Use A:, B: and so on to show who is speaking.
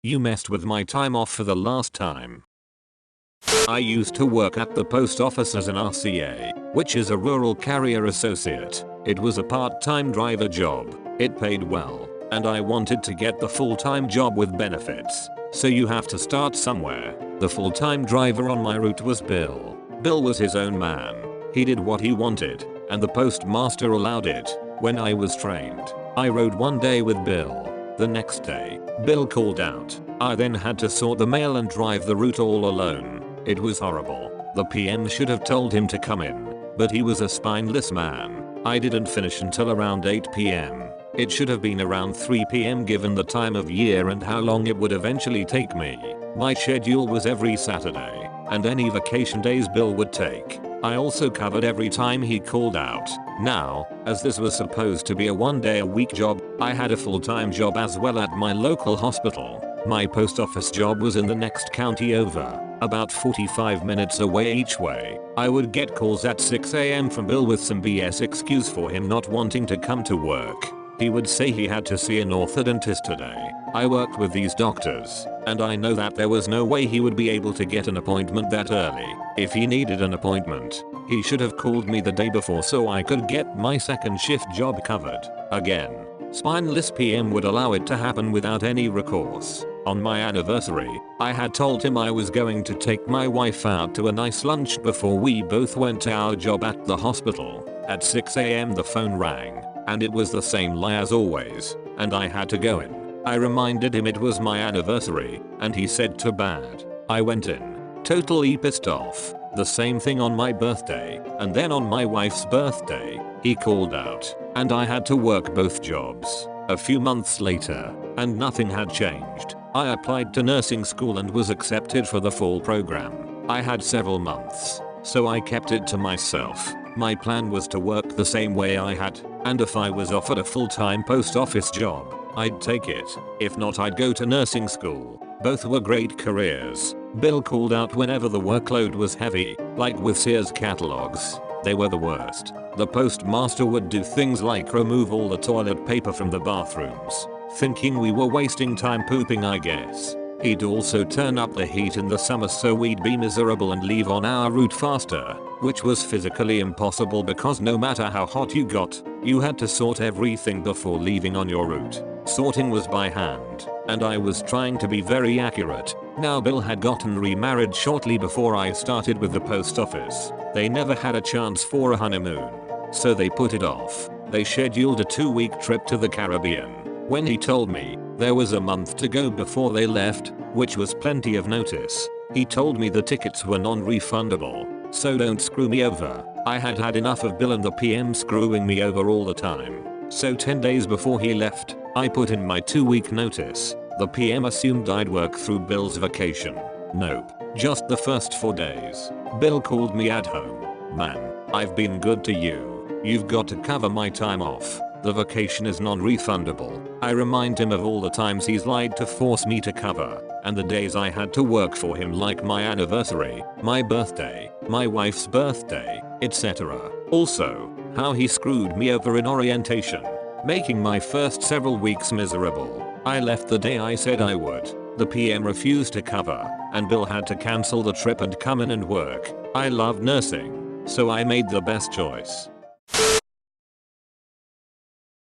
A: You messed with my time off for the last time. I used to work at the post office as an RCA, which is a rural carrier associate. It was a part-time driver job. It paid well, and I wanted to get the full-time job with benefits. So you have to start somewhere. The full-time driver on my route was Bill. Bill was his own man. He did what he wanted, and the postmaster allowed it. When I was trained, I rode one day with Bill. The next day, Bill called out. I then had to sort the mail and drive the route all alone. It was horrible. The PM should have told him to come in, but he was a spineless man. I didn't finish until around 8 PM. It should have been around 3 PM given the time of year and how long it would eventually take me. My schedule was every Saturday, and any vacation days Bill would take. I also covered every time he called out. Now, as this was supposed to be a 1-day-a-week job, I had a full-time job as well at my local hospital. My post office job was in the next county over, about 45 minutes away each way. I would get calls at 6 AM from Bill with some BS excuse for him not wanting to come to work. He would say he had to see an orthodontist today. I worked with these doctors, and I know that there was no way he would be able to get an appointment that early. If he needed an appointment, he should have called me the day before so I could get my second shift job covered. Again, spineless PM would allow it to happen without any recourse. On my anniversary, I had told him I was going to take my wife out to a nice lunch before we both went to our job at the hospital. At 6 AM the phone rang, and it was the same lie as always, and I had to go in. I reminded him it was my anniversary, and he said too bad. I went in, totally pissed off. The same thing on my birthday, and then on my wife's birthday, he called out, and I had to work both jobs. A few months later, and nothing had changed. I applied to nursing school and was accepted for the fall program. I had several months, so I kept it to myself. My plan was to work the same way I had, and if I was offered a full-time post office job, I'd take it. If not, I'd go to nursing school. Both were great careers. Bill called out whenever the workload was heavy, like with Sears catalogs. They were the worst. The postmaster would do things like remove all the toilet paper from the bathrooms, thinking we were wasting time pooping, I guess. He'd also turn up the heat in the summer so we'd be miserable and leave on our route faster, which was physically impossible because no matter how hot you got, you had to sort everything before leaving on your route. Sorting was by hand, and I was trying to be very accurate. Now Bill had gotten remarried shortly before I started with the post office. They never had a chance for a honeymoon, so they put it off. They scheduled a 2-week trip to the Caribbean. When he told me there was a month to go before they left, which was plenty of notice, he told me the tickets were non-refundable, so don't screw me over. I had had enough of Bill and the PM screwing me over all the time. So 10 days before he left, I put in my 2-week notice. The PM assumed I'd work through Bill's vacation. Nope, just the first 4 days. Bill called me at home. Man, I've been good to you. You've got to cover my time off. The vacation is non-refundable. I remind him of all the times he's lied to force me to cover, and the days I had to work for him like my anniversary, my birthday, my wife's birthday, etc. Also, how he screwed me over in orientation, making my first several weeks miserable. I left the day I said I would. The PM refused to cover, and Bill had to cancel the trip and come in and work. I love nursing, so I made the best choice.